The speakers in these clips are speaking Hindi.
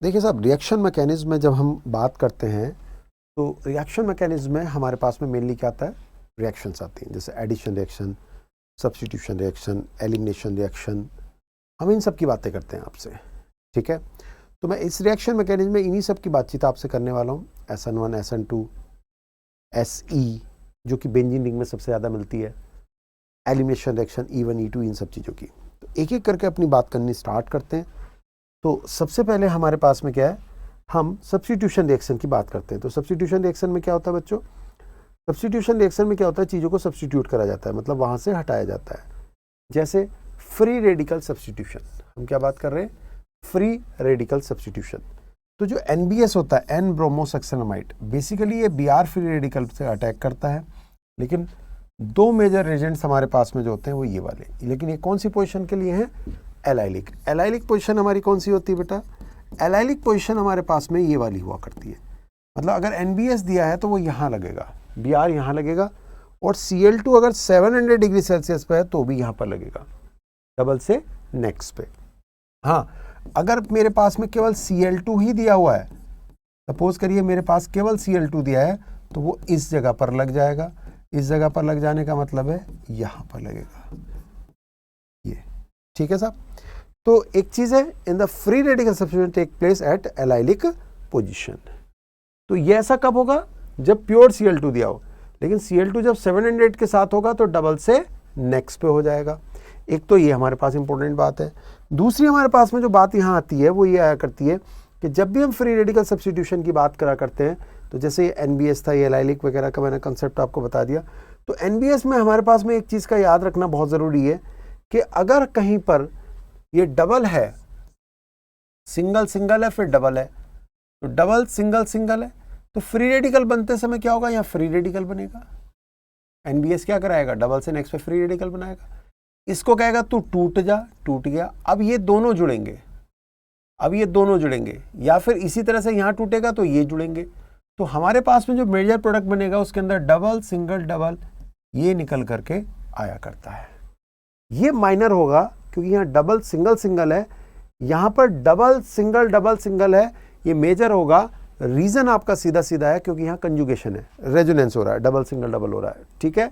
देखिए साहब, रिएक्शन मैकेनिज्म में जब हम बात करते हैं तो रिएक्शन मैकेनिज्म में हमारे पास में मेनली क्या आता है, रिएक्शंस आती हैं, जैसे addition reaction, substitution reaction, elimination reaction. हम इन सब की बातें करते हैं आपसे, ठीक है। तो मैं इस रिएक्शन मैकेनिज्म में इन्हीं सब की बातचीत आपसे करने वाला हूँ। SN1, SN2, SE जो कि बेंजीन रिंग में सबसे ज़्यादा मिलती है, एलिमिनेशन रिएक्शन E1, E2, इन सब चीज़ों की। तो एक एक करके अपनी बात करनी स्टार्ट करते हैं। तो सबसे पहले हमारे पास में क्या है, हम सब्स्टिट्यूशन रिएक्शन की बात करते हैं। तो सब्स्टिट्यूशन रिएक्शन में क्या होता है बच्चों, सब्स्टिट्यूशन रिएक्शन में क्या होता है, चीज़ों को सब्स्टिट्यूट करा जाता है, मतलब वहाँ से हटाया जाता है। जैसे फ्री रेडिकल सब्स्टिट्यूशन, हम क्या बात कर रहे हैं, फ्री रेडिकल सब्स्टिट्यूशन। तो जो NBS होता है, एन ब्रोमोसक्सेनामाइड, बेसिकली ये Br फ्री रेडिकल से अटैक करता है। लेकिन दो मेजर एजेंट्स हमारे पास में जो होते हैं वो ये वाले, लेकिन ये कौन सी पोजीशन के लिए हैं, एलाइलिक। एलाइलिक पोजीशन हमारी कौन सी होती है बेटा, एलाइलिक पोजीशन हमारे पास में ये वाली हुआ करती है। मतलब अगर NBS दिया है तो वो यहाँ लगेगा, Br यहाँ लगेगा, और Cl2 अगर 700 डिग्री सेल्सियस पे है तो भी यहाँ पर लगेगा, डबल से नेक्स्ट पे। हाँ, अगर मेरे पास में केवल Cl2 ही दिया हुआ है, सपोज करिए मेरे पास केवल Cl2 दिया है, तो वो इस जगह पर लग जाएगा। इस जगह पर लग जाने का मतलब है यहाँ पर लगेगा, ये, ठीक है साहब। तो एक चीज है, in the free radical substitution take place at allylic position. तो ये ऐसा कब होगा, जब प्योर Cl2 दिया हो। लेकिन Cl2 जब 700 के साथ होगा तो डबल से नेक्स्ट पे हो जाएगा। एक तो ये हमारे पास इंपॉर्टेंट बात है। दूसरी हमारे पास में जो बात यहाँ आती है वो ये आया करती है कि जब भी हम फ्री रेडिकल सब्स्टिट्यूशन की बात करा करते हैं, तो जैसे ये NBS था, ये एलाइलिक वगैरह का मैंने कंसेप्ट आपको बता दिया। तो NBS में हमारे पास में एक चीज़ का याद रखना बहुत ज़रूरी है कि अगर कहीं पर ये डबल है, सिंगल सिंगल है, फिर डबल है, तो डबल सिंगल सिंगल है, तो फ्री रेडिकल बनते समय क्या होगा, यहाँ फ्री रेडिकल बनेगा। NBS क्या कराएगा, डबल से नेक्स्ट पे फ्री रेडिकल बनाएगा। इसको कहेगा तू टूट जा, टूट गया। अब ये दोनों जुड़ेंगे, अब ये दोनों जुड़ेंगे, या फिर इसी तरह से यहाँ टूटेगा तो ये जुड़ेंगे। तो हमारे पास में जो मेजर प्रोडक्ट बनेगा उसके अंदर डबल सिंगल डबल ये निकल करके आया करता है। ये माइनर होगा क्योंकि यहाँ डबल सिंगल सिंगल है, यहाँ पर डबल सिंगल है, ये मेजर होगा। रीजन आपका सीधा सीधा है क्योंकि यहाँ कंजुगेशन है, रेजोनेंस हो रहा है, डबल सिंगल डबल हो रहा है, ठीक है।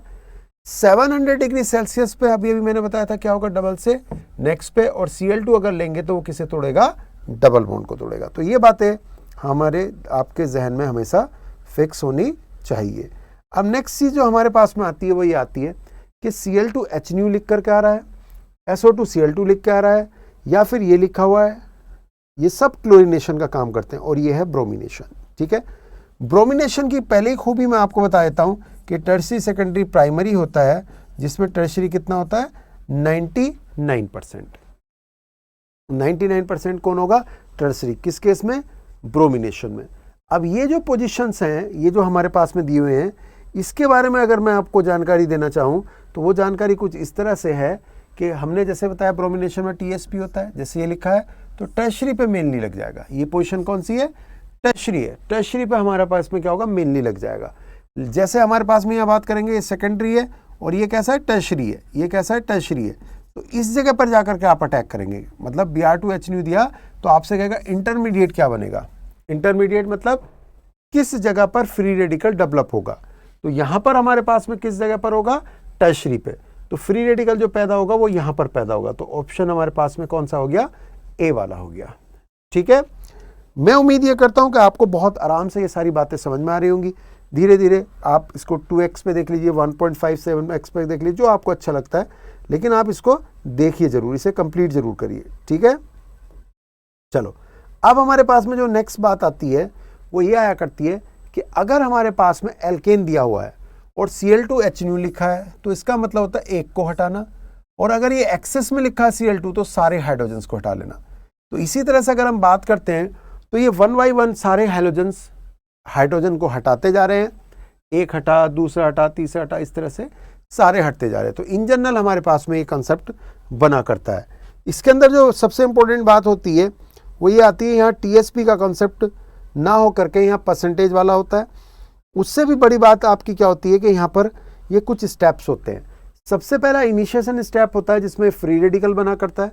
700 डिग्री सेल्सियस पे अभी मैंने बताया था क्या होगा, डबल से नेक्स्ट पे, और Cl2 अगर लेंगे तो वो किसे तोड़ेगा, डबल बॉन्ड को तोड़ेगा। तो ये बातें हमारे आपके जहन में हमेशा फिक्स होनी चाहिए। अब नेक्स्ट चीज जो हमारे पास में आती है वो ये आती है कि Cl2 HNu लिख करके आ रहा है, SO2 Cl2 लिख के आ रहा है, या फिर ये लिखा हुआ है। ये सब क्लोरीनेशन का काम करते हैं, और ये है ब्रोमिनेशन, ठीक है। ब्रोमिनेशन की पहली खूबी मैं आपको बता देता हूं कि टर्शरी सेकेंडरी प्राइमरी होता है, जिसमें टर्शरी कितना होता है, 99%। 99% कौन होगा, टर्शरी। किस केस में, ब्रोमिनेशन में। अब ये जो पोजीशंस हैं, ये जो हमारे पास में दिए हुए हैं, इसके बारे में अगर मैं आपको जानकारी देना चाहूँ तो वो जानकारी कुछ इस तरह से है कि हमने जैसे बताया ब्रोमिनेशन में TSP होता है, जैसे ये लिखा है, तो टर्शरी पे मेनली लग जाएगा। ये पोजीशन कौन सी है, टर्शरी है। टर्शरी पे हमारे पास में क्या होगा, मेनली लग जाएगा। जैसे हमारे पास में यहाँ बात करेंगे, ये सेकेंडरी है और ये कैसा है, टर्शरी है। ये कैसा है, टर्शरी है। तो इस जगह पर जाकर के आप अटैक करेंगे, मतलब Br2 HNu दिया तो आपसे कहेगा इंटरमीडिएट क्या बनेगा। इंटरमीडिएट मतलब किस जगह पर फ्री रेडिकल डेवलप होगा। तो यहाँ पर हमारे पास में किस जगह पर होगा, टर्शरी पे। तो फ्री रेडिकल जो पैदा होगा वो यहाँ पर पैदा होगा। तो ऑप्शन हमारे पास में कौन सा हो गया, A वाला हो गया, ठीक है। मैं उम्मीद ये करता हूँ कि आपको बहुत आराम से ये सारी बातें समझ में आ रही होंगी। धीरे धीरे आप इसको 2x पे देख लीजिए, 1.57x पे देख लीजिए, जो आपको अच्छा लगता है, लेकिन आप इसको देखिए जरूर, इसे कंप्लीट जरूर करिए, ठीक है। चलो, अब हमारे पास में जो नेक्स्ट बात आती है वो ये आया करती है कि अगर हमारे पास में एल्केन दिया हुआ है और Cl2 HNu लिखा है, तो इसका मतलब होता है एक को हटाना, और अगर ये एक्सेस में लिखा है Cl2 तो सारे हाइड्रोजन्स को हटा लेना। तो इसी तरह से अगर हम बात करते हैं तो ये 1 by 1 सारे हाइड्रोजन्स हाइड्रोजन को हटाते जा रहे हैं, एक हटा, दूसरा हटा, तीसरा हटा, इस तरह से सारे हटते जा रहे हैं। तो इन जनरल हमारे पास में ये कंसेप्ट बना करता है। इसके अंदर जो सबसे इंपॉर्टेंट बात होती है वो ये आती है, यहाँ TSP का कंसेप्ट ना हो करके यहाँ परसेंटेज वाला होता है। उससे भी बड़ी बात आपकी क्या होती है कि यहाँ पर ये कुछ स्टेप्स होते हैं। सबसे पहला इनिशिएशन स्टेप होता है जिसमें फ्री रेडिकल बना करता है।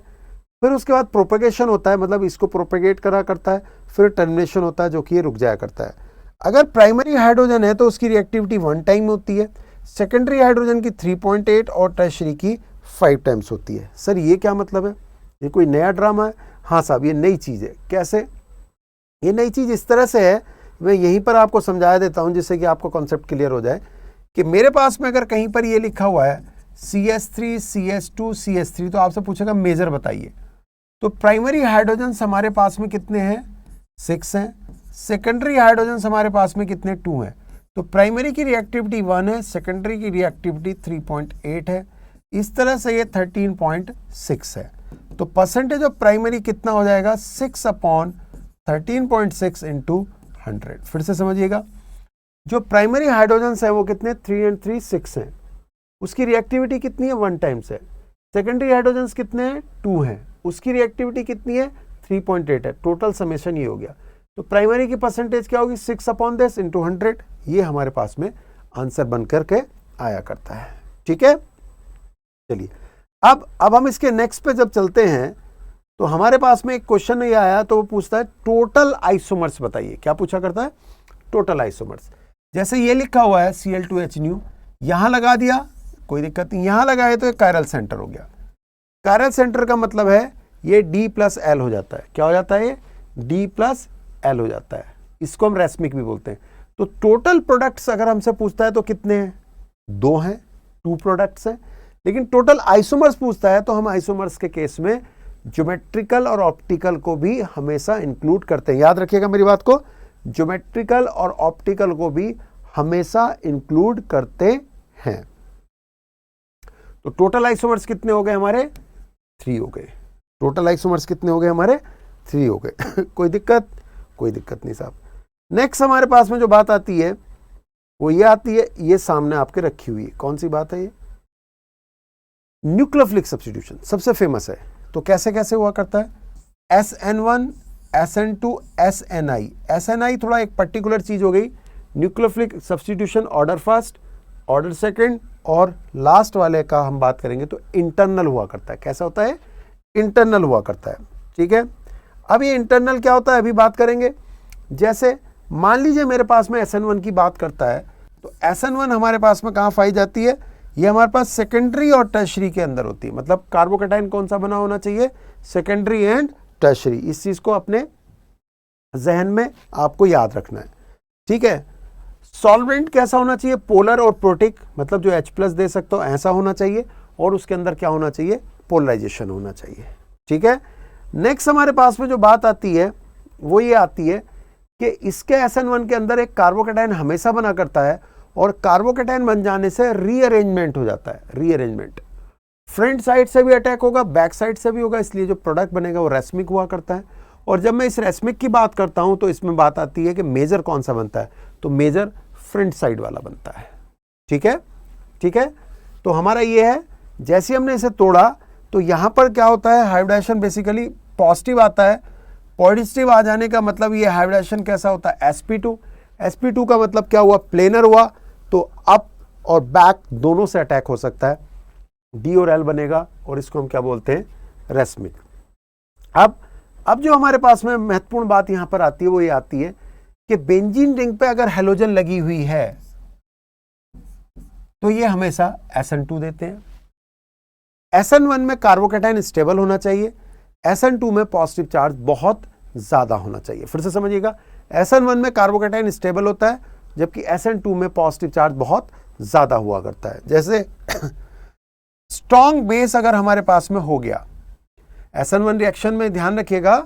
फिर उसके बाद प्रोपेगेशन होता है, मतलब इसको प्रोपेगेट करा करता है, फिर टर्मिनेशन होता है जो कि ये रुक जाया करता है। अगर प्राइमरी हाइड्रोजन है तो उसकी रिएक्टिविटी 1 टाइम होती है, सेकेंडरी हाइड्रोजन की 3.8 और टर्शरी की 5 टाइम्स होती है। सर ये क्या मतलब है, ये कोई नया ड्रामा है? हाँ साहब, ये नई चीज़ है। कैसे? ये नई चीज़ इस तरह से है, मैं यहीं पर आपको समझा देता हूँ जिससे कि आपको कॉन्सेप्ट क्लियर हो जाए कि मेरे पास में अगर कहीं पर ये लिखा हुआ है CH3 CH2 CH3 तो आपसे पूछेगा मेजर बताइए। तो प्राइमरी हाइड्रोजन हमारे पास में कितने हैं? 6 हैं। सेकेंडरी हाइड्रोजन हमारे पास में कितने? 2 हैं। तो प्राइमरी की रिएक्टिविटी 1 है, सेकेंडरी की रिएक्टिविटी 3.8 है, इस तरह से ये 13.6 है। तो परसेंटेज ऑफ प्राइमरी कितना हो जाएगा? 6/13.6 इंटू 100। फिर से समझिएगा, जो प्राइमरी हाइड्रोजन है वो कितने? 3 and 3 6 हैं, उसकी रिएक्टिविटी कितनी है? 1 टाइम्स है। सेकेंडरी हाइड्रोजन कितने हैं? 2 हैं, उसकी रिएक्टिविटी कितनी है? 3.8 है। टोटल समेशन ये हो गया। तो प्राइमरी की परसेंटेज क्या होगी? 6/10 इंटू 100। ये हमारे पास में आंसर बन करके आया करता है। ठीक है, चलिए अब हम इसके नेक्स्ट पे जब चलते हैं तो हमारे पास में एक क्वेश्चन ये आया, तो वो पूछता है टोटल आइसोमर्स बताइए। क्या पूछा करता है? Total isomers. जैसे ये लिखा हुआ है Cl2H, यहां लगा दिया, कोई दिक्कत नहीं। यहां लगाए तो कायरल सेंटर हो गया। कायरल सेंटर का मतलब है ये D+L हो जाता है। क्या हो जाता है? ये D+L हो जाता है। इसको हम रेसमिक भी बोलते हैं। तो टोटल प्रोडक्ट्स अगर हमसे पूछता है तो कितने हैं? 2 हैं, 2 प्रोडक्ट्स हैं। लेकिन टोटल आइसोमर्स पूछता है तो हम आइसोमर्स के केस में ज्योमेट्रिकल और ऑप्टिकल को भी हमेशा इंक्लूड करते हैं। याद रखिएगा मेरी बात को, ज्योमेट्रिकल और ऑप्टिकल को भी हमेशा इंक्लूड करते हैं। तो टोटल आइसोमर्स कितने हो गए हमारे? 3 हो गए। टोटल आइसोमर्स कितने हो गए हमारे? 3 हो गए। कोई दिक्कत? कोई दिक्कत नहीं साहब। नेक्स्ट हमारे पास में जो बात आती है वो ये आती है, ये सामने आपके रखी हुई है। कौन सी बात है ये? न्यूक्लियोफिलिक सब्स्टिट्यूशन सबसे फेमस है। तो कैसे कैसे हुआ करता है? SN1 SN2 SNI। SNI थोड़ा एक पर्टिकुलर चीज हो गई। Nucleophilic substitution order first, order second और लास्ट वाले का हम बात करेंगे तो इंटरनल हुआ करता है। कैसा होता है? इंटरनल हुआ करता है। ठीक है, अब ये इंटरनल क्या होता है अभी बात करेंगे। जैसे मान लीजिए मेरे पास में SN1 की बात करता है तो SN1 हमारे पास में कहाँ पाई जाती है? ये हमारे पास सेकेंडरी और टर्शरी के अंदर होती है। मतलब कार्बोकेटाइन कौन सा बना होना चाहिए? Secondary and tertiary. इस चीज को अपने जहन में आपको याद रखना है। ठीक है, सॉल्वेंट कैसा होना चाहिए? पोलर और प्रोटिक, मतलब जो H+ दे सकते हो ऐसा होना चाहिए, और उसके अंदर क्या होना चाहिए? पोलराइजेशन होना चाहिए। ठीक है, नेक्स्ट हमारे पास में जो बात आती है वो ये आती है कि इसके SN1 के अंदर एक कार्बोकेटाइन हमेशा बना करता है, और कार्बोकेटाइन बन जाने से रीअरेंजमेंट हो जाता है। रीअरेंजमेंट फ्रंट साइड से भी अटैक होगा, बैक साइड से भी होगा, इसलिए जो प्रोडक्ट बनेगा वो रेसमिक हुआ करता है। और जब मैं इस रेसमिक की बात करता हूं तो इसमें बात आती है कि मेजर कौन सा बनता है? तो मेजर फ्रंट साइड वाला बनता है। ठीक है, ठीक है। तो हमारा ये है, जैसे हमने इसे तोड़ा तो यहां पर क्या होता है? हाइब्रिडाइजेशन बेसिकली पॉजिटिव आता है। पॉजिटिव आ जाने का मतलब ये हाइब्रिडाइजेशन कैसा होता है? sp2। sp2 का मतलब क्या हुआ? प्लेनर हुआ। तो अप और बैक दोनों से अटैक हो सकता है। D और L बनेगा और इसको हम क्या बोलते हैं? रेसमिक। अब जो हमारे पास में महत्वपूर्ण बात यहां पर आती है वो ये आती है कि बेंजीन रिंग पे अगर हेलोजन लगी हुई है तो ये हमेशा SN2 देते हैं। SN1 में कार्बोकेटाइन स्टेबल होना चाहिए, SN2 में पॉजिटिव चार्ज बहुत ज्यादा होना चाहिए। फिर से समझिएगा, SN1 में कार्बोकेटाइन स्टेबल होता है जबकि SN2 में पॉजिटिव चार्ज बहुत ज्यादा हुआ करता है। जैसे स्ट्रॉन्ग बेस अगर हमारे पास में हो गया, SN1 रिएक्शन में ध्यान रखिएगा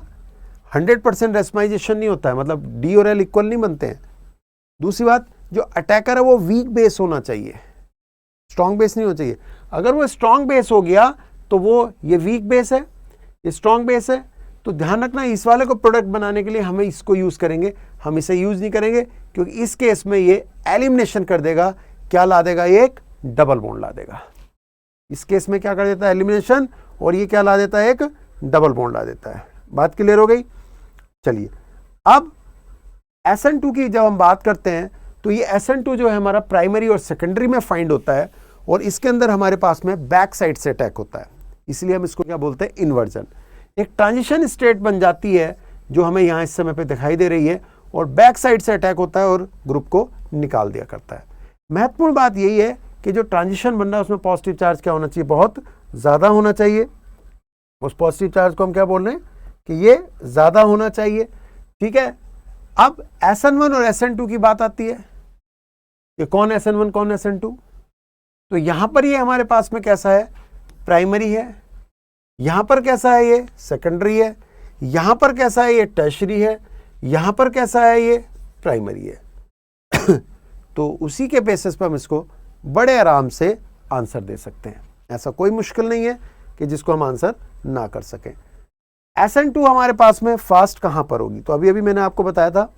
100% रेसमाइजेशन नहीं होता है, मतलब D और L इक्वल नहीं बनते हैं। दूसरी बात, जो अटैकर है वो वीक बेस होना चाहिए, स्ट्रॉन्ग बेस नहीं होना चाहिए। अगर वो स्ट्रॉन्ग बेस हो गया तो वो ये वीक बेस है, ये स्ट्रॉन्ग बेस है। तो ध्यान रखना, इस वाले को प्रोडक्ट बनाने के लिए हमें इसको यूज करेंगे, हम इसे यूज नहीं करेंगे क्योंकि इस केस में ये एलिमिनेशन कर देगा। क्या ला देगा? एक डबल बॉन्ड ला देगा। इस केस में क्या कर देता है? एलिमिनेशन। और ये क्या ला देता है? एक डबल बॉन्ड ला देता है। बात क्लियर हो गई? चलिए, अब SN2 की जब हम बात करते हैं तो ये SN2 जो है हमारा प्राइमरी और सेकेंडरी में फाइंड होता है, और इसके अंदर हमारे पास में बैक साइड से अटैक होता है, इसलिए हम इसको क्या बोलते हैं? इन्वर्जन। एक ट्रांजिशन स्टेट बन जाती है जो हमें यहाँ इस समय पे दिखाई दे रही है, और बैक साइड से अटैक होता है और ग्रुप को निकाल दिया करता है। महत्वपूर्ण बात यही है कि जो ट्रांजिशन बन रहा है उसमें पॉजिटिव चार्ज क्या होना चाहिए, बहुत ज़्यादा होना चाहिए। उस पॉजिटिव चार्ज को हम क्या बोल रहे हैं कि ये ज़्यादा होना चाहिए, ठीक है। अब SN1 और SN2 की बात आती है, ये कौन SN1 कौन SN2, तो यहां पर ये हमारे पास में कैसा है, प्राइमरी है, यहां पर कैसा है ये सेकेंडरी है, यहां पर कैसा है ये टर्शरी है, यहां पर कैसा है ये प्राइमरी है। तो उसी के बेसिस पर हम इसको बड़े आराम से आंसर दे सकते हैं, ऐसा कोई मुश्किल नहीं है कि जिसको हम आंसर ना कर सकें। SN2 हमारे पास में फास्ट कहां पर होगी, तो अभी मैंने आपको बताया था,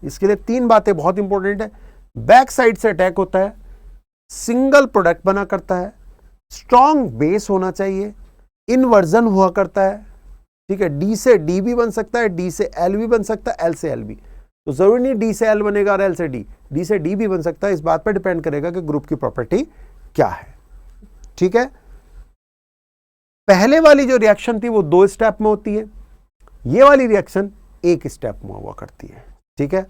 इसके लिए 3 बातें बहुत इंपॉर्टेंट है। बैक साइड से अटैक होता है, सिंगल प्रोडक्ट बना करता है, स्ट्रॉन्ग बेस होना चाहिए, इन्वर्जन हुआ करता है, ठीक है। डी से डी भी बन सकता है, डी से एल भी बन सकता है, एल से एल भी, तो जरूरी नहीं डी से एल बनेगा और एल से डी से डी भी बन सकता है। इस बात पर डिपेंड करेगा कि ग्रुप की प्रॉपर्टी क्या है, ठीक है। पहले वाली जो रिएक्शन थी वो 2 स्टेप में होती है, ये वाली रिएक्शन 1 स्टेप में हुआ करती है, ठीक है।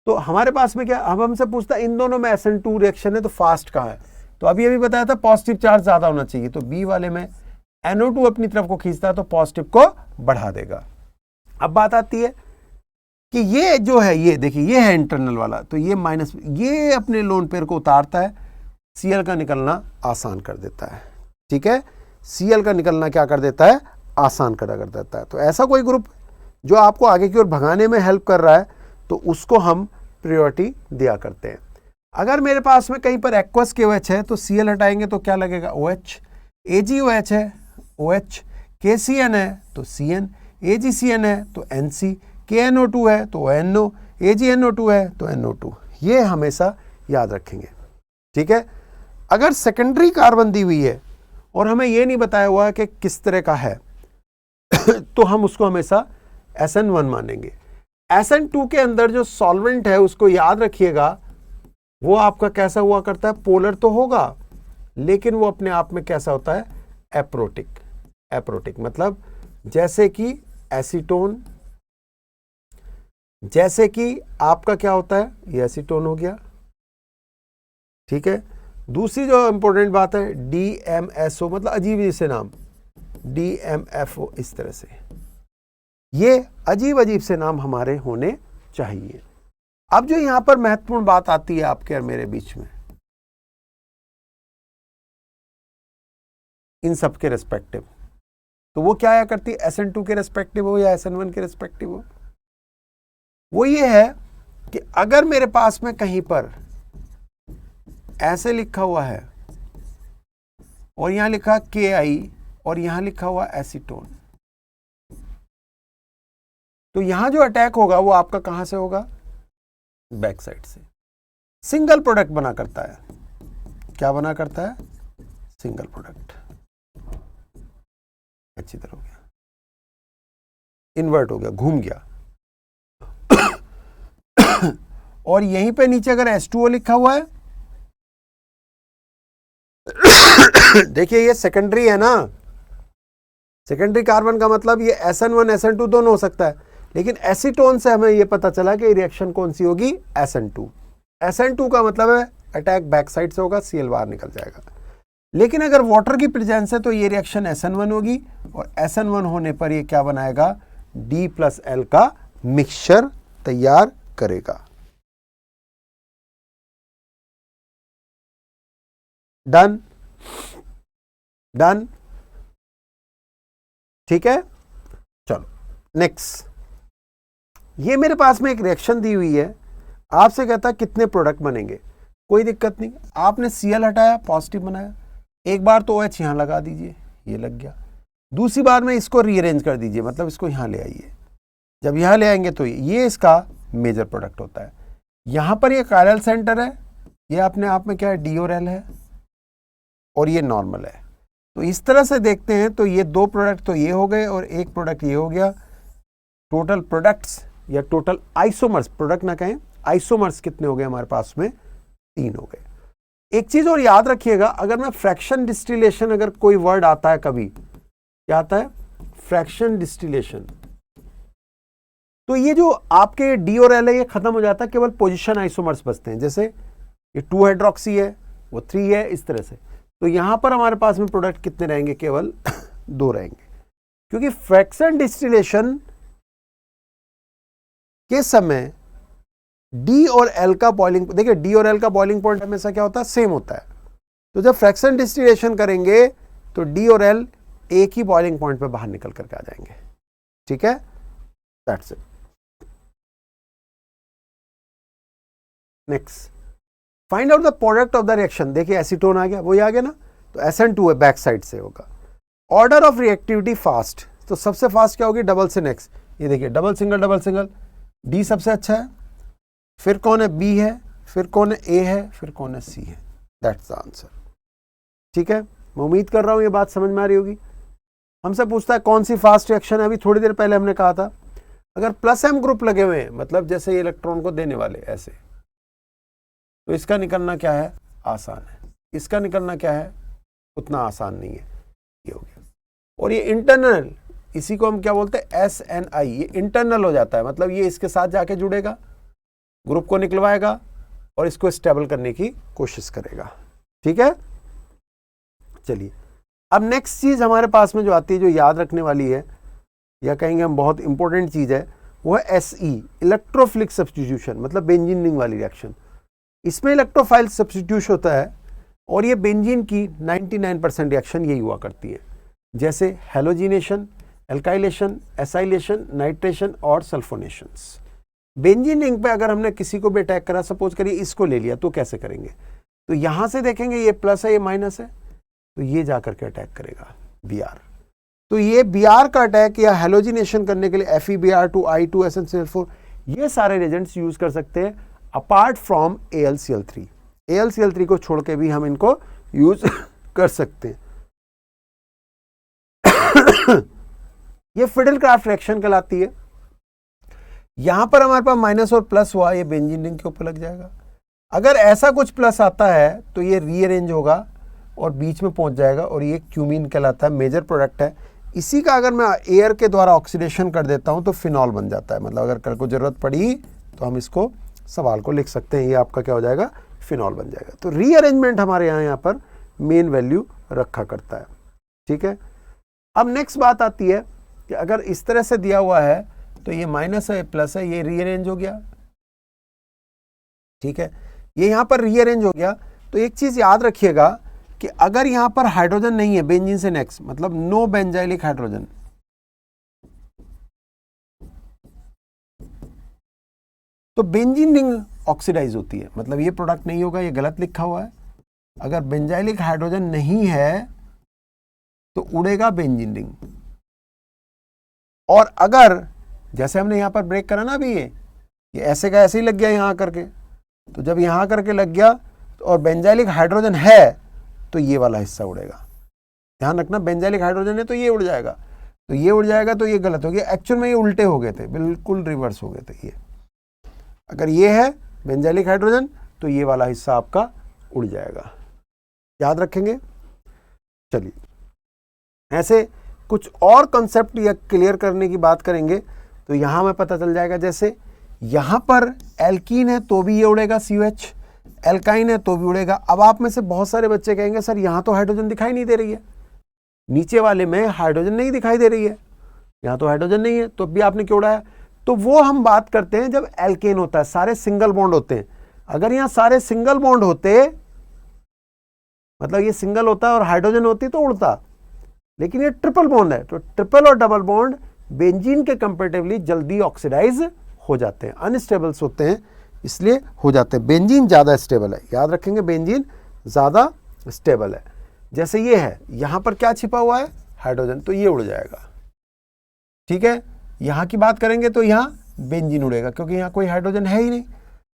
तो हमारे पास में क्या, अब हमसे पूछता है इन दोनों में SN2 रिएक्शन है तो फास्ट कहाँ है, तो अभी बताया था पॉजिटिव चार्ज ज्यादा होना चाहिए, तो बी वाले में NO2 अपनी तरफ को खींचता है तो पॉजिटिव को बढ़ा देगा। अब बात आती है कि ये जो है, ये देखिए ये है इंटरनल वाला, तो ये माइनस, ये अपने लोन पेयर को उतारता है, Cl का निकलना आसान कर देता है, ठीक है। Cl का निकलना क्या कर देता है, आसान कर देता है। तो ऐसा कोई ग्रुप जो आपको आगे की ओर भगाने में हेल्प कर रहा है तो उसको हम प्रायोरिटी दिया करते हैं। अगर मेरे पास में कहीं पर एक्वस KOH है तो Cl हटाएंगे तो क्या लगेगा, OH, AgOH है OH, KCN है तो CN, AgCN है तो NC, KNO2 है तो NO, AgNO2 है तो NO2, ये हमेशा याद रखेंगे, ठीक है। अगर सेकेंडरी कार्बन दी हुई है और हमें ये नहीं बताया हुआ है कि किस तरह का है तो हम उसको हमेशा SN1 मानेंगे। SN2 के अंदर जो सॉल्वेंट है उसको याद रखिएगा, वो आपका कैसा हुआ करता है, पोलर तो होगा लेकिन वो अपने आप में कैसा होता है, एप्रोटिक। एप्रोटिक मतलब जैसे कि एसीटोन, जैसे कि आपका क्या होता है, ये एसीटोन हो गया, ठीक है। दूसरी जो इंपॉर्टेंट बात है DMSO, मतलब अजीब से नाम, DMFO, इस तरह से ये अजीब से नाम हमारे होने चाहिए। अब जो यहां पर महत्वपूर्ण बात आती है आपके और मेरे बीच में, इन सब के रेस्पेक्टिव, तो वो क्या करती है, SN2 के रेस्पेक्टिव हो या SN1 के रेस्पेक्टिव हो, वो ये है कि अगर मेरे पास में कहीं पर ऐसे लिखा हुआ है और यहां लिखा KI और यहां लिखा हुआ एसीटोन, तो यहां जो अटैक होगा वो आपका कहां से होगा, बैक साइड से। सिंगल प्रोडक्ट बना करता है, क्या बना करता है, सिंगल प्रोडक्ट। अच्छी तरह हो गया, इन्वर्ट हो गया, घूम गया। और यहीं पे नीचे अगर H2O लिखा हुआ है, देखिए ये सेकेंडरी है ना, सेकेंडरी कार्बन का मतलब ये SN1 SN2 दोनों हो सकता है, लेकिन एसीटोन से हमें ये पता चला कि रिएक्शन कौन सी होगी, SN2। SN2 का मतलब है अटैक बैक साइड से होगा, Cl बाहर निकल जाएगा। लेकिन अगर वाटर की प्रेजेंस है तो ये रिएक्शन SN1 होगी, और SN1 होने पर ये क्या बनाएगा, D+L का मिक्सचर तैयार करेगा। डन, डन, ठीक है। चलो नेक्स्ट, ये मेरे पास में एक रिएक्शन दी हुई है, आपसे कहता है कितने प्रोडक्ट बनेंगे, कोई दिक्कत नहीं, आपने Cl हटाया, पॉजिटिव बनाया, एक बार तो OH यहां लगा दीजिए, ये लग गया, दूसरी बार में इसको रीअरेंज कर दीजिए, मतलब इसको यहां ले आइए, जब यहां ले आएंगे तो ये इसका मेजर प्रोडक्ट होता है। यहां पर ये कायरल सेंटर है, ये अपने आप में क्या है, D और L है, और ये नॉर्मल है। तो इस तरह से देखते हैं तो ये 2 प्रोडक्ट तो ये हो गए और एक प्रोडक्ट ये हो गया। टोटल प्रोडक्ट्स या टोटल आइसोमर्स, प्रोडक्ट ना कहें, आइसोमर्स कितने हो गए हमारे पास में, 3 हो गए। एक चीज और याद रखिएगा, अगर मैं फ्रैक्शन डिस्टिलेशन, अगर कोई वर्ड आता है कभी, क्या आता है, फ्रैक्शन डिस्टिलेशन, तो ये जो आपके डी और एल है ये खत्म हो जाता है, केवल पोजीशन आइसोमर्स बचते हैं। जैसे ये 2 हाइड्रोक्सी है, वो 3 है, इस तरह से। तो यहां पर हमारे पास में प्रोडक्ट कितने रहेंगे? केवल 2 रहेंगे, क्योंकि फ्रैक्शन डिस्टिलेशन के समय डी और एल का बॉइलिंग, देखिए डी और एल का बॉइलिंग पॉइंट हमेशा क्या होता है? सेम होता है। तो जब फ्रैक्शन डिस्टिलेशन करेंगे तो डी और एल एक ही बॉइलिंग पॉइंट पे बाहर निकल करके आ जाएंगे। ठीक है, that's it. Next, find out the product of the reaction. देखिए एसीटोन आ गया, वही आ गया ना, तो SN2 है, बैक साइड से होगा। ऑर्डर ऑफ रिएक्टिविटी फास्ट, तो सबसे फास्ट क्या होगी? डबल से नेक्स्ट। ये देखिए double single double single, D सबसे अच्छा है, फिर कौन है? बी है, फिर कौन है? ए है, फिर कौन है? सी है। That's the answer. ठीक है, मैं उम्मीद कर रहा हूं ये बात समझ में आ रही होगी। हमसे पूछता है कौन सी फास्ट रिएक्शन है? अभी थोड़ी देर पहले हमने कहा था अगर +M ग्रुप लगे हुए हैं, मतलब जैसे ये इलेक्ट्रॉन को देने वाले ऐसे, तो इसका निकलना क्या है? आसान है। इसका निकलना क्या है? उतना आसान नहीं है। ये हो गया। और ये इंटरनल, इसी को हम क्या बोलते हैं? SNI। ये इंटरनल हो जाता है, मतलब ये इसके साथ जाके जुड़ेगा, ग्रुप को निकलवाएगा और इसको स्टेबल करने की कोशिश करेगा। ठीक है, चलिए अब नेक्स्ट चीज हमारे पास में जो आती है, जो याद रखने वाली है, या कहेंगे हम बहुत इंपॉर्टेंट चीज है, वो है SE, इलेक्ट्रोफिलिक सब्स्टिट्यूशन, मतलब बेंजीन रिंग वाली रिएक्शन। इसमें इलेक्ट्रोफाइल सब्स्टिट्यूशन होता है और ये बेंजीन की 99% रिएक्शन यही हुआ करती है, जैसे हेलोजिनेशन, एल्काइलेशन, एसाइलेशन, नाइट्रेशन और सल्फोनेशंस। बेंजीन रिंग पे अगर हमने किसी को भी अटैक करा, सपोज करिए इसको ले लिया, तो कैसे करेंगे? तो यहां से देखेंगे ये प्लस है, ये माइनस है, तो ये जाकर के अटैक करेगा Br। तो ये Br का अटैक या हेलोजिनेशन करने के लिए FeBr2, I2SN4, ये सारे एजेंट्स यूज कर सकते हैं अपार्ट फ्रॉम AlCl3। AlCl3 को छोड़ के भी हम इनको यूज कर सकते हैं। ये फिडेलक्राफ्ट रिएक्शन कहलाती है। यहां पर हमारे पास माइनस और प्लस हुआ, ये बेंजीन रिंग के ऊपर लग जाएगा। अगर ऐसा कुछ प्लस आता है तो ये रीअरेंज होगा और बीच में पहुंच जाएगा, और ये क्यूमीन कहलाता है, मेजर प्रोडक्ट है। इसी का अगर मैं एयर के द्वारा ऑक्सीडेशन कर देता हूं तो फिनॉल बन जाता है। मतलब अगर कल को जरूरत पड़ी तो हम इसको सवाल को लिख सकते हैं, ये आपका क्या हो जाएगा? फिनॉल बन जाएगा। तो रीअरेंजमेंट हमारे यहाँ पर मेन वैल्यू रखा करता है। ठीक है, अब नेक्स्ट बात आती है कि अगर इस तरह से दिया हुआ है तो ये माइनस है, प्लस है, ये रीअरेंज हो गया। ठीक है, ये यहां पर रीअरेंज हो गया। तो एक चीज याद रखिएगा कि अगर यहां पर हाइड्रोजन नहीं है बेंजीन से नेक्स्ट, मतलब नो बेंजाइलिक हाइड्रोजन, तो बेंजीन रिंग ऑक्सीडाइज होती है, मतलब ये प्रोडक्ट नहीं होगा, ये गलत लिखा हुआ है। अगर बेंजाइलिक हाइड्रोजन नहीं है तो उड़ेगा बेंजीन रिंग। और अगर जैसे हमने यहां पर ब्रेक करा ना अभी, ये ऐसे का ऐसे ही लग गया यहां करके, तो जब यहां करके लग गया तो और बेंजाइलिक हाइड्रोजन है तो ये वाला हिस्सा उड़ेगा। ध्यान रखना, बेंजाइलिक हाइड्रोजन है तो ये उड़ जाएगा, तो ये उड़ जाएगा, तो ये गलत हो गया। एक्चुअल में ये उल्टे हो गए थे, बिल्कुल रिवर्स हो गए थे। ये अगर ये है बेंजाइलिक हाइड्रोजन तो ये वाला हिस्सा आपका उड़ जाएगा। याद रखेंगे। चलिए ऐसे कुछ और कॉन्सेप्ट या क्लियर करने की बात करेंगे तो यहां में पता चल जाएगा। जैसे यहां पर एल्कीन है तो भी ये उड़ेगा COH, एल्काइन है तो भी उड़ेगा। अब आप में से बहुत सारे बच्चे कहेंगे सर यहां तो हाइड्रोजन दिखाई नहीं दे रही है, नीचे वाले में हाइड्रोजन नहीं दिखाई दे रही है, यहां तो हाइड्रोजन नहीं है, तो भी आपने क्यों उड़ाया? तो वो हम बात करते हैं जब एल्केन होता है, सारे सिंगल बॉन्ड होते हैं। अगर यहां सारे सिंगल बॉन्ड होते, मतलब ये सिंगल होता और हाइड्रोजन होती तो उड़ता, लेकिन ये ट्रिपल बॉन्ड है, तो ट्रिपल और डबल बॉन्ड बेंजीन के कंपैरेटिवली जल्दी ऑक्सीडाइज हो जाते हैं, अनस्टेबल्स होते हैं, इसलिए हो जाते हैं। बेंजीन ज्यादा स्टेबल है, याद रखेंगे, बेंजीन ज्यादा स्टेबल है। जैसे ये है, यहां पर क्या छिपा हुआ है? हाइड्रोजन, तो ये उड़ जाएगा। ठीक है, यहां की बात करेंगे तो यहां बेंजीन उड़ेगा, क्योंकि यहां कोई हाइड्रोजन है ही नहीं।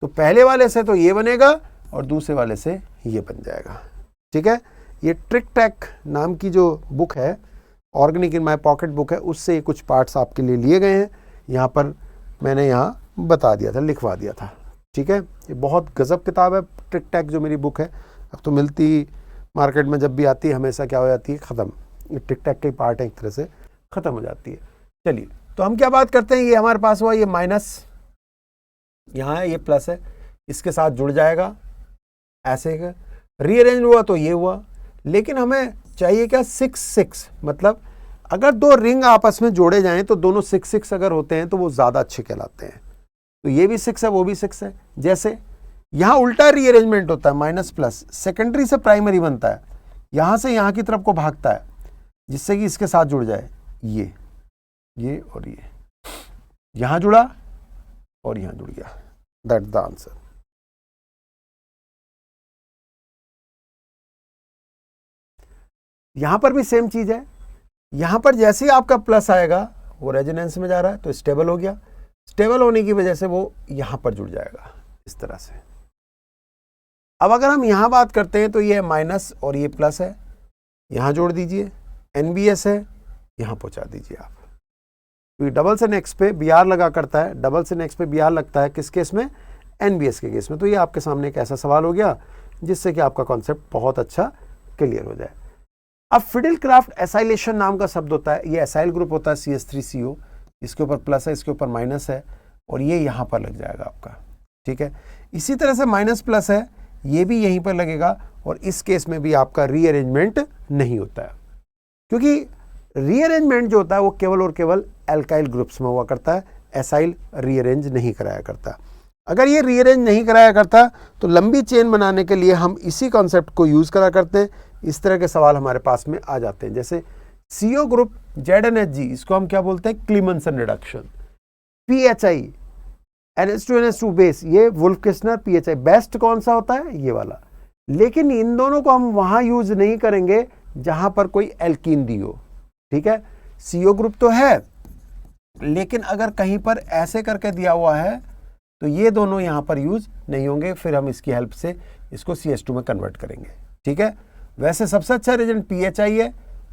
तो पहले वाले से तो ये बनेगा और दूसरे वाले से ये बन जाएगा। ठीक है, ये ट्रिक टैक नाम की जो बुक है, organic in my pocket book है, उससे ये कुछ पार्ट्स आपके लिए लिए गए हैं। यहाँ पर मैंने यहाँ बता दिया था, लिखवा दिया था। ठीक है, ये बहुत गजब किताब है ट्रिक टैक जो मेरी बुक है। अब तो मिलती मार्केट में, जब भी आती है हमेशा क्या हो जाती है, ख़त्म। ये ट्रिक टैक के पार्ट है एक तरह से, खत्म हो जाती है। चलिए, तो हम क्या बात करते हैं, ये हमारे पास हुआ, ये माइनस यहाँ है, ये प्लस है, इसके साथ जुड़ जाएगा ऐसे का, रीअरेंज हुआ तो ये हुआ। लेकिन हमें चाहिए क्या, 6 6, मतलब अगर दो रिंग आपस में जोड़े जाएं तो दोनों 6 6 अगर होते हैं तो वो ज़्यादा अच्छे कहलाते हैं। तो ये भी 6 है, वो भी 6 है। जैसे यहाँ उल्टा रीअरेंजमेंट होता है, माइनस प्लस सेकेंडरी से प्राइमरी बनता है, यहाँ से यहाँ की तरफ को भागता है, जिससे कि इसके साथ जुड़ जाए ये और ये, यहाँ जुड़ा और यहाँ जुड़ गया, दैट द आंसर। यहां पर भी सेम चीज है, यहां पर जैसे ही आपका प्लस आएगा वो रेजोनेंस में जा रहा है तो स्टेबल हो गया, स्टेबल होने की वजह से वो यहां पर जुड़ जाएगा इस तरह से। अब अगर हम यहां बात करते हैं तो ये माइनस और ये प्लस है, यहां जोड़ दीजिए, NBS है, यहां पहुंचा दीजिए आप। तो ये डबल से नेक्स्ट पे BR लगा करता है, डबल से नेक्स्ट पे BR लगता है किस केस में, NBS के केस में। तो ये आपके सामने एक ऐसा सवाल हो गया जिससे कि आपका कॉन्सेप्ट बहुत अच्छा क्लियर हो जाए। अब फिडेलक्राफ्ट एसाइलेशन नाम का शब्द होता है, ये एसाइल ग्रुप होता है CH3CO, इसके ऊपर प्लस है, इसके ऊपर माइनस है, और ये यहाँ पर लग जाएगा आपका, ठीक है। इसी तरह से माइनस प्लस है, ये भी यहीं पर लगेगा, और इस केस में भी आपका रीअरेंजमेंट नहीं होता है, क्योंकि रीअरेंजमेंट जो होता है वो केवल और केवल एल्काइल ग्रुप्स में हुआ करता है, एसाइल रीअरेंज नहीं कराया करता। अगर ये रीअरेंज नहीं कराया करता तो लंबी चेन बनाने के लिए हम इसी कॉन्सेप्ट को यूज करा करते हैं। इस तरह के सवाल हमारे पास में आ जाते हैं, जैसे CO ग्रुप ZNHG, इसको हम क्या बोलते हैं, क्लीमनसन रिडक्शन। PHI NH2NH2 बेस, ये वुल्फ किस्नर PHI बेस्ट कौन सा होता है, ये वाला। लेकिन इन दोनों को हम वहां यूज नहीं करेंगे जहां पर कोई एल्कीन दी हो, ठीक है। CO ग्रुप तो है, लेकिन अगर कहीं पर ऐसे करके दिया हुआ है तो ये दोनों यहां पर यूज नहीं होंगे, फिर हम इसकी हेल्प से इसको CH2 में कन्वर्ट करेंगे, ठीक है। वैसे सबसे अच्छा रिएजेंट PHI है,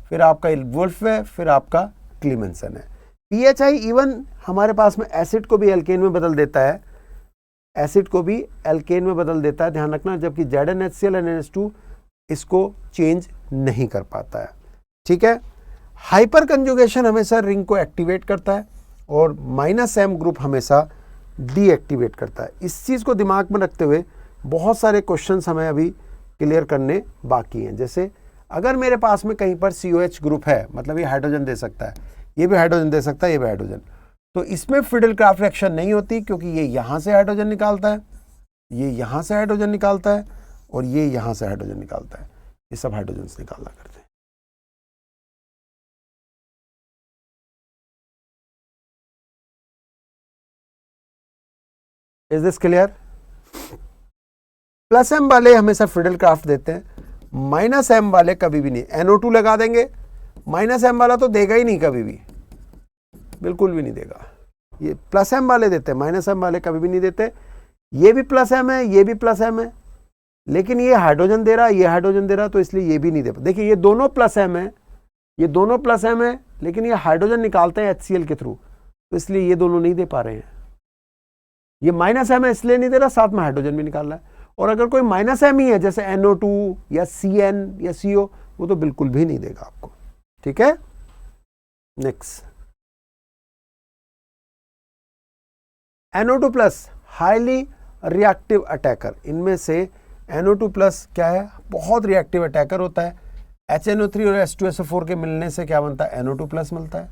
फिर आपका वुल्फ है, फिर आपका क्लीमनसन है। PHI इवन हमारे पास में एसिड को भी एल्केन में बदल देता है, एसिड को भी एल्केन में बदल देता है, ध्यान रखना, जबकि ZnHCl और NH2 इसको चेंज नहीं कर पाता है, ठीक है। हाइपर कंजुगेशन हमेशा रिंग को एक्टिवेट करता है और -M ग्रुप हमेशा डीएक्टिवेट करता है। इस चीज को दिमाग में रखते हुए बहुत सारे क्वेश्चंस हमें अभी क्लियर करने बाकी हैं। जैसे अगर मेरे पास में कहीं पर COH ग्रुप है, मतलब ये हाइड्रोजन दे सकता है, ये भी हाइड्रोजन दे सकता है, ये भी हाइड्रोजन, तो इसमें फिडेलक्राफ्ट रिएक्शन नहीं होती, क्योंकि ये यहां से हाइड्रोजन निकालता है, ये यहां से हाइड्रोजन निकालता है, और ये यहां से हाइड्रोजन निकालता है, ये सब हाइड्रोजन निकाला करते हैं। Is this clear? +M वाले हमेशा फिडेलक्राफ्ट देते हैं, -M वाले कभी भी नहीं। NO2 लगा देंगे, -M वाला तो देगा ही नहीं, कभी भी बिल्कुल भी नहीं देगा। ये +M वाले देते हैं, -M वाले कभी भी नहीं देते। ये भी +M है, ये भी +M है, लेकिन ये हाइड्रोजन दे रहा है, ये हाइड्रोजन दे रहा है, तो इसलिए ये भी नहीं दे पाते। देखिए ये दोनों +M है, ये दोनों +M है, लेकिन ये हाइड्रोजन निकालते हैं HCl के थ्रू, तो इसलिए ये दोनों नहीं दे पा रहे हैं। ये -M है इसलिए नहीं दे रहा, साथ में हाइड्रोजन भी निकाल रहा है। और अगर कोई -M ही है, जैसे NO2 या CN या CO, वो तो बिल्कुल भी नहीं देगा आपको, ठीक है। Next, NO2+ highly reactive attacker. इनमें से NO2+ क्या है, बहुत रिएक्टिव अटैकर होता है। HNO3 और H2SO4 के मिलने से क्या बनता है, NO2+ मिलता है।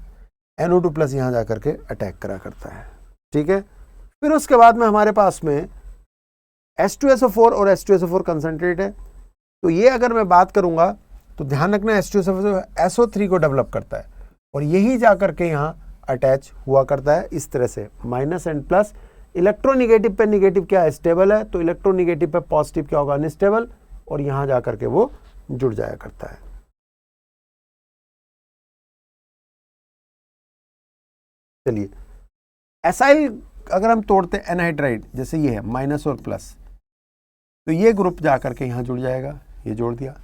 NO2+ यहां जाकर के अटैक करा करता है, ठीक है। फिर उसके बाद में हमारे पास में H2SO4 और H2SO4 कंसंट्रेट है, तो ये अगर मैं बात करूंगा तो ध्यान रखना, H2SO4 SO3 को डेवलप करता है, और यही जाकर के यहाँ अटैच हुआ करता है इस तरह से, -N+। इलेक्ट्रोनिगेटिव पे निगेटिव क्या है, स्टेबल है, तो इलेक्ट्रोनिगेटिव पे पॉजिटिव क्या होगा, अनस्टेबल, और यहां जाकर के वो जुड़ जाया करता है। चलिए, एसाइल अगर हम तोड़ते हैं एनहाइड्राइड, जैसे ये है माइनस और प्लस, तो ये ग्रुप जाकर के यहां जुड़ जाएगा, ये जोड़ दिया,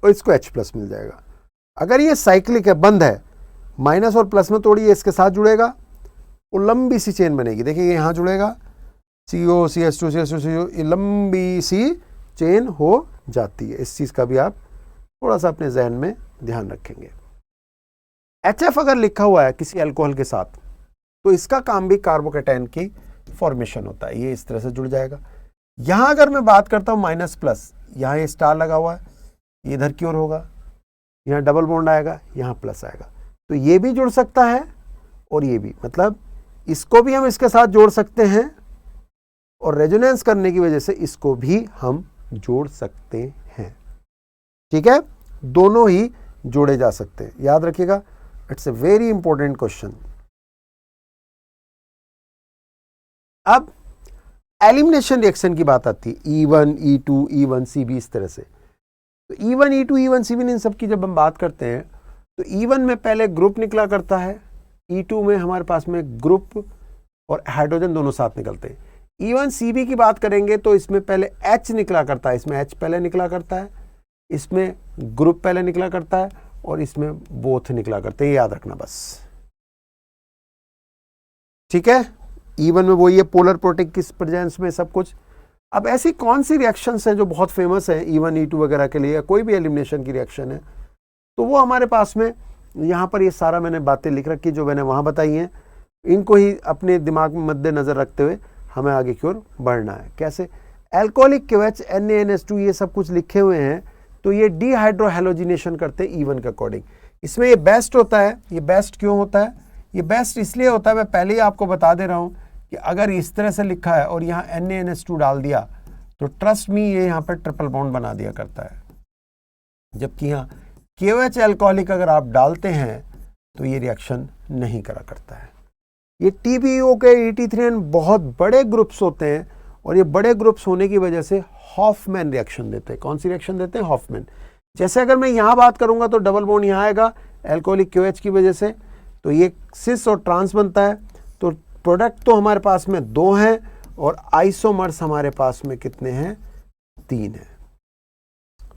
और इसको H+ मिल जाएगा। अगर ये साइक्लिक है, बंद है, माइनस और प्लस में तोड़िए, इसके साथ जुड़ेगा, वो लंबी सी चेन बनेगी। देखिए ये यहां जुड़ेगा, CO CH2 CH2 CO, ये लंबी सी चेन हो जाती है। इस चीज का भी आप थोड़ा सा अपने जहन में ध्यान रखेंगे। HF अगर लिखा हुआ है किसी अल्कोहल के साथ तो इसका काम भी कार्बोकेटायन की फॉर्मेशन होता है, ये इस तरह से जुड़ जाएगा। यहां अगर मैं बात करता हूं माइनस प्लस, यहां ये स्टार लगा हुआ है, ये इधर की ओर होगा, यहां डबल बॉन्ड आएगा, यहां प्लस आएगा, तो ये भी जुड़ सकता है और ये भी, मतलब इसको भी हम इसके साथ जोड़ सकते हैं और रेजोनेंस करने की वजह से इसको भी हम जोड़ सकते हैं। ठीक है, दोनों ही जोड़े जा सकते हैं, याद रखिएगा, it's a very important question. अब एलिमिनेशन रिएक्शन की बात आती है, E1, E2, E1CB, इस तरह से। तो E1, E2, E1CB इन सब की जब हम बात करते हैं तो E1 में पहले ग्रुप निकला करता है, E2 में हमारे पास में ग्रुप और हाइड्रोजन दोनों साथ निकलते हैं। E1CB की बात करेंगे तो इसमें पहले H निकला करता है, इसमें H पहले निकला करता है, इसमें ग्रुप पहले निकला करता है और इसमें बोथ निकला करते हैं, याद रखना बस। ठीक है, E1 में वही है, पोलर प्रोटीन की प्रेजेंस में सब कुछ। अब ऐसी कौन सी रिएक्शंस हैं जो बहुत फेमस है E1, E2 वगैरह के लिए, या कोई भी एलिमिनेशन की रिएक्शन है, तो वो हमारे पास में यहाँ पर ये सारा मैंने बातें लिख रखी जो मैंने वहाँ बताई हैं, इनको ही अपने दिमाग में मद्देनजर रखते हुए हमें आगे की ओर बढ़ना है। कैसे? एल्कोहलिक KOH, NaNH2 ये सब कुछ लिखे हुए हैं, तो ये डिहाइड्रोहेलोजिनेशन करते हैं E1 के अकॉर्डिंग। इसमें ये बेस्ट होता है। ये बेस्ट क्यों होता है? ये बेस्ट इसलिए होता है, मैं पहले ही आपको बता दे रहा हूँ कि अगर इस तरह से लिखा है और यहाँ NaNH2 डाल दिया तो ट्रस्ट मी ये यहाँ पर ट्रिपल बॉन्ड बना दिया करता है, जबकि यहाँ KOH एल्कोहलिक अगर आप डालते हैं तो ये रिएक्शन नहीं करा करता है। ये TBO के ET3N बहुत बड़े ग्रुप्स होते हैं और ये बड़े ग्रुप्स होने की वजह से हॉफमैन रिएक्शन देते हैं। कौन सी रिएक्शन देते हैं? हॉफमैन। जैसे अगर मैं यहाँ बात करूँगा तो डबल बॉन्ड यहाँ आएगा एल्कोहलिक KOH की वजह से, तो ये सिस और ट्रांस बनता है। तो प्रोडक्ट तो हमारे पास में 2 हैं और आइसोमर्स हमारे पास में कितने हैं? 3 हैं।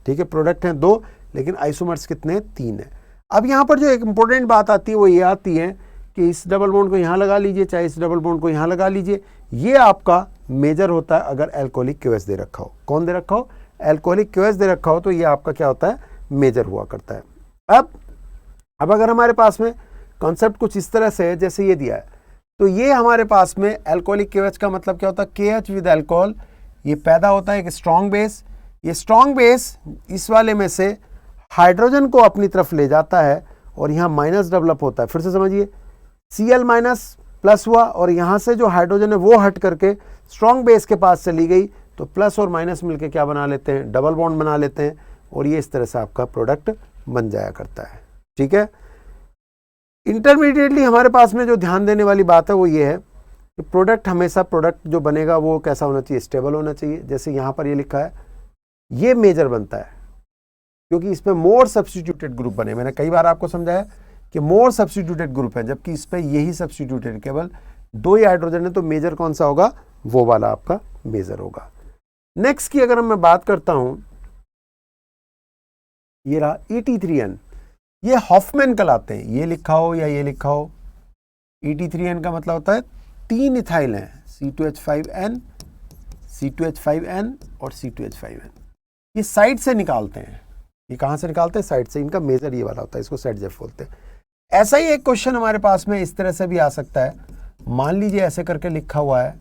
ठीक है, प्रोडक्ट हैं 2 लेकिन आइसोमर्स कितने हैं? 3 हैं। अब यहाँ पर जो एक इंपॉर्टेंट बात आती है वो ये आती है कि इस डबल बॉन्ड को यहाँ लगा लीजिए, चाहे इस डबल बॉन्ड को यहाँ लगा लीजिए, ये आपका मेजर होता है अगर एल्कोहलिक KOH दे रखा हो। कौन दे रखा हो? एल्कोहलिक KOH दे रखा हो, तो ये आपका क्या होता है? मेजर हुआ करता है। अब अगर हमारे पास में कॉन्सेप्ट कुछ इस तरह से है जैसे ये दिया है, तो ये हमारे पास में एल्कोहलिक KOH का मतलब क्या होता है? KH विद अल्कोहल, ये पैदा होता है एक स्ट्रॉन्ग बेस। ये स्ट्रॉन्ग बेस इस वाले में से हाइड्रोजन को अपनी तरफ ले जाता है और यहाँ माइनस डेवलप होता है। फिर से समझिए, Cl माइनस प्लस हुआ और यहाँ से जो हाइड्रोजन है वो हट करके स्ट्रॉन्ग बेस के पास चली गई, तो प्लस और माइनस मिलके क्या बना लेते हैं? डबल बॉन्ड बना लेते हैं और ये इस तरह से आपका प्रोडक्ट बन जाया करता है। ठीक है, इंटरमीडिएटली हमारे पास में जो ध्यान देने वाली बात है वो ये है कि प्रोडक्ट हमेशा, प्रोडक्ट जो बनेगा वो कैसा होना चाहिए? स्टेबल होना चाहिए। जैसे यहाँ पर ये लिखा है, ये मेजर बनता है क्योंकि इसमें मोर सब्स्टिट्यूटेड ग्रुप बने। मैंने कई बार आपको समझाया कि मोर सब्स्टिट्यूटेड ग्रुप है, जबकि इस पर यही सब्स्टिट्यूटेड, केवल 2 ही हाइड्रोजन है, तो मेजर कौन सा होगा? वो वाला आपका मेजर होगा। नेक्स्ट की अगर मैं बात करता हूं, ये रहा ET3N, ये हॉफमैन कहलाते हैं। ये लिखा हो या ये लिखा हो, ET3N का मतलब होता है 3 इथाइल हैं, C2H5N, C2H5N और C2H5N। ये साइड से निकालते हैं। ये कहाँ से निकालते हैं? साइड से। इनका मेजर ये वाला होता है, इसको सेट जेफ बोलते हैं। ऐसा ही एक क्वेश्चन हमारे पास में इस तरह से भी आ सकता है। मान लीजिए ऐसे करके लिखा हुआ है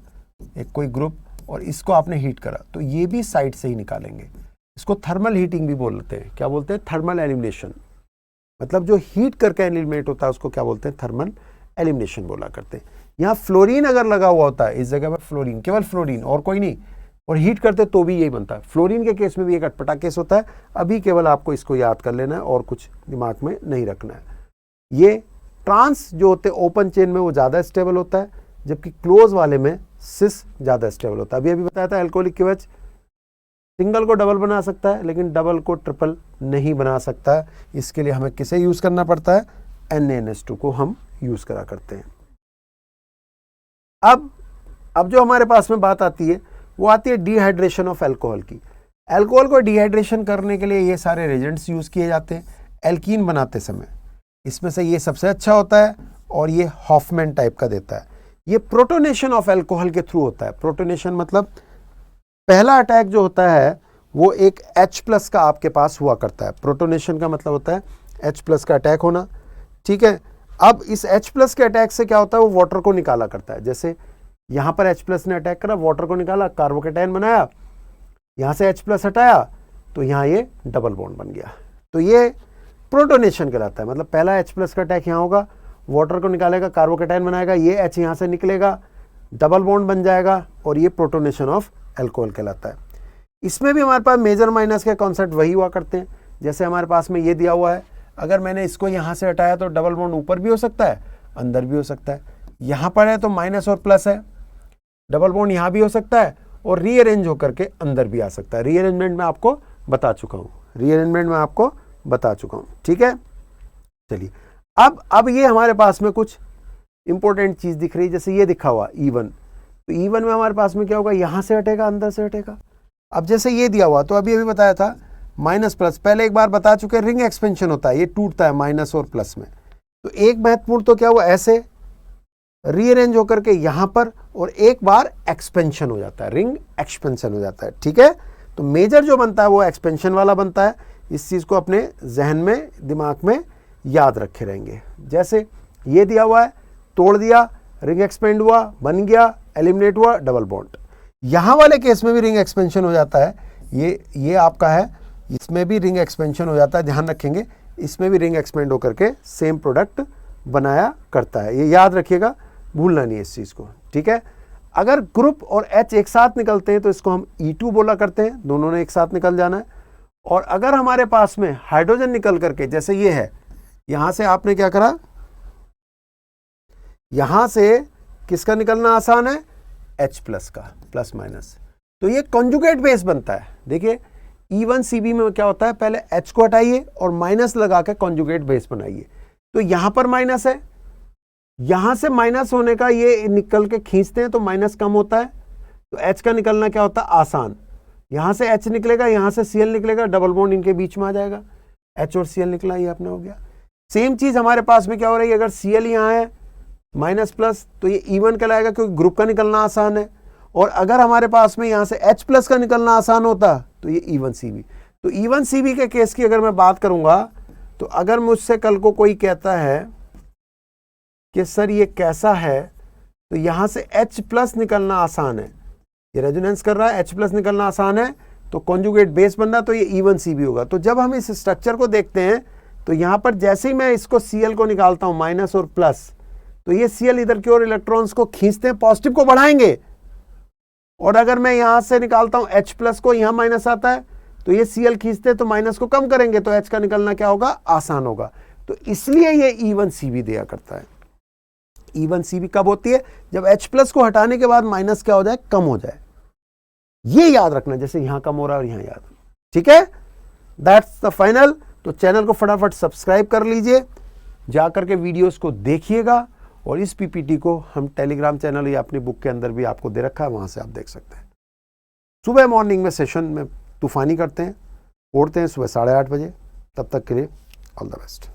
एक कोई ग्रुप और इसको आपने हीट करा, तो ये भी साइड से ही निकालेंगे। इसको थर्मल हीटिंग भी बोलते हैं। क्या बोलते हैं? Thermal elimination. मतलब जो हीट करके एलिमिनेट होता है उसको क्या बोलते हैं? थर्मल एलिमिनेशन बोला करते हैं। यहाँ फ्लोरीन अगर लगा हुआ होता है, इस जगह पर फ्लोरीन, केवल फ्लोरीन और कोई नहीं, और हीट करते तो भी यही बनता है। फ्लोरीन के केस में भी एक अटपटा केस होता है। अभी केवल आपको इसको याद कर लेना है और कुछ दिमाग में नहीं रखना है। ये ट्रांस जो होते हैं ओपन चेन में वो ज़्यादा स्टेबल होता है, जबकि क्लोज वाले में सिस ज़्यादा स्टेबल होता है। अभी बताया था एल्कोहलिक KOH सिंगल को डबल बना सकता है लेकिन डबल को ट्रिपल नहीं बना सकता है। इसके लिए हमें किसे यूज़ करना पड़ता है? NaNH2 को हम यूज़ करा करते हैं। अब जो हमारे पास में बात आती है वो आती है डिहाइड्रेशन ऑफ अल्कोहल की। अल्कोहल को डिहाइड्रेशन करने के लिए ये सारे रेजेंट्स यूज़ किए जाते हैं एल्कीन बनाते समय। इसमें से ये सबसे अच्छा होता है और ये हॉफमैन टाइप का देता है। ये प्रोटोनेशन ऑफ अल्कोहल के थ्रू होता है। प्रोटोनेशन मतलब पहला अटैक जो होता है वो एक H+ का आपके पास हुआ करता है। प्रोटोनेशन का मतलब होता है H+ का अटैक होना। ठीक है। अब इस H+ के अटैक से क्या होता है, वो वाटर को निकाला करता है। जैसे यहाँ पर H+ ने अटैक करा, वाटर को निकाला, कार्बोकेटायन बनाया, यहाँ से H+ हटाया तो यहाँ ये डबल बॉन्ड बन गया। तो ये प्रोटोनेशन कहलाता है। मतलब पहला H+ का अटैक यहाँ होगा, वाटर को निकालेगा, कार्बोकेटायन बनाएगा, ये H यहाँ से निकलेगा, डबल बॉन्ड बन जाएगा और ये प्रोटोनेशन ऑफ एल्कोहल कहलाता है। इसमें भी हमारे पास मेजर माइनस के कॉन्सेप्ट वही हुआ करते हैं। जैसे हमारे पास में ये दिया हुआ है, अगर मैंने इसको यहाँ से हटाया तो डबल बॉन्ड ऊपर भी हो सकता है, अंदर भी हो सकता है। यहाँ पर है तो माइनस और प्लस है, डबल बॉन्ड यहाँ भी हो सकता है और रीअरेंज होकर के अंदर भी आ सकता है। रीअरेंजमेंट में आपको बता चुका हूँ, रीअरेंजमेंट में आपको बता चुका हूँ, ठीक है। चलिए अब ये हमारे पास में कुछ इंपॉर्टेंट चीज दिख रही है। जैसे ये दिखा हुआ E1, तो E1 में हमारे पास में क्या होगा, यहाँ से हटेगा, अंदर से हटेगा। अब जैसे ये दिया हुआ, तो अभी बताया था माइनस प्लस, पहले एक बार बता चुके, रिंग एक्सपेंशन होता है, ये टूटता है माइनस और प्लस में। तो एक महत्वपूर्ण तो क्या हुआ, ऐसे रीअरेंज होकर के यहाँ पर और एक बार एक्सपेंशन हो जाता है, रिंग एक्सपेंशन हो जाता है, ठीक है। तो मेजर जो बनता है वो एक्सपेंशन वाला बनता है। इस चीज को अपने जहन में, दिमाग में याद रखे रहेंगे। जैसे ये दिया हुआ है, तोड़ दिया, रिंग एक्सपेंड हुआ, बन गया, एलिमिनेट हुआ, डबल बॉन्ड। यहां वाले केस में भी रिंग एक्सपेंशन हो जाता है। ये आपका है, इसमें भी रिंग एक्सपेंशन हो जाता है, ध्यान रखेंगे। इसमें भी रिंग एक्सपेंड होकर के सेम प्रोडक्ट बनाया करता है, ये याद रखिएगा, भूलना नहीं है इस चीज को, ठीक है। अगर ग्रुप और H एक साथ निकलते हैं तो इसको हम E2 बोला करते हैं, दोनों ने एक साथ निकल जाना है। और अगर हमारे पास में हाइड्रोजन निकल करके, जैसे ये है, यहां से आपने क्या करा, यहां से किसका निकलना आसान है, H+ का, प्लस माइनस, तो ये कॉन्जुगेट बेस बनता है। देखिए E1CB में क्या होता है, पहले H को हटाइए और माइनस लगा के कॉन्जुगेट बेस बनाइए। तो यहां पर माइनस है, यहां से माइनस होने का ये निकल के खींचते हैं तो माइनस कम होता है, तो H का निकलना क्या होता है, आसान। यहां से H निकलेगा, यहां से Cl निकलेगा, डबल बॉन्ड इनके बीच में आ जाएगा, H और Cl निकला, ये अपना हो गया। सेम चीज हमारे पास में क्या हो रही है, अगर Cl यहां है माइनस प्लस तो ये E1 कहलाएगा, क्योंकि ग्रुप का निकलना आसान है। और अगर हमारे पास में यहां से H+ का निकलना आसान होता तो ये E1CB। तो E1CB के केस की अगर मैं बात करूंगा, तो अगर मुझसे कल को कोई कहता है कि सर ये कैसा है, तो यहां से H+ निकलना आसान है, ये रेजोनेंस कर रहा है, H+ निकलना आसान है, तो कॉन्जुगेट बेस बन रहा, तो ये E1CB होगा। तो जब हम इस स्ट्रक्चर को देखते हैं, तो यहां पर जैसे ही मैं इसको Cl को निकालता हूं, माइनस और प्लस, तो ये Cl इधर की ओर इलेक्ट्रॉन्स को खींचते हैं, पॉजिटिव को बढ़ाएंगे। और अगर मैं यहां से निकालता हूं H+ को, यहां माइनस आता है, तो ये Cl खींचते हैं तो माइनस को कम करेंगे, तो H का निकलना क्या होगा, आसान होगा। तो इसलिए ये E1CB दिया करता है। E1CB कब होती है, जब H+ को हटाने के बाद माइनस क्या हो जाए, कम हो जाए। ये याद रखना, जैसे यहां कम हो रहा है और यहां याद, ठीक है। That's the final. तो चैनल को फटाफट सब्सक्राइब कर लीजिए, जाकर के वीडियोस को देखिएगा, और इस पीपीटी को हम टेलीग्राम चैनल या अपनी बुक के अंदर भी आपको दे रखा है, वहां से आप देख सकते हैं। सुबह मॉर्निंग में सेशन में तूफानी करते हैं, उड़ते हैं सुबह 8:30 बजे। तब तक के लिए ऑल द बेस्ट।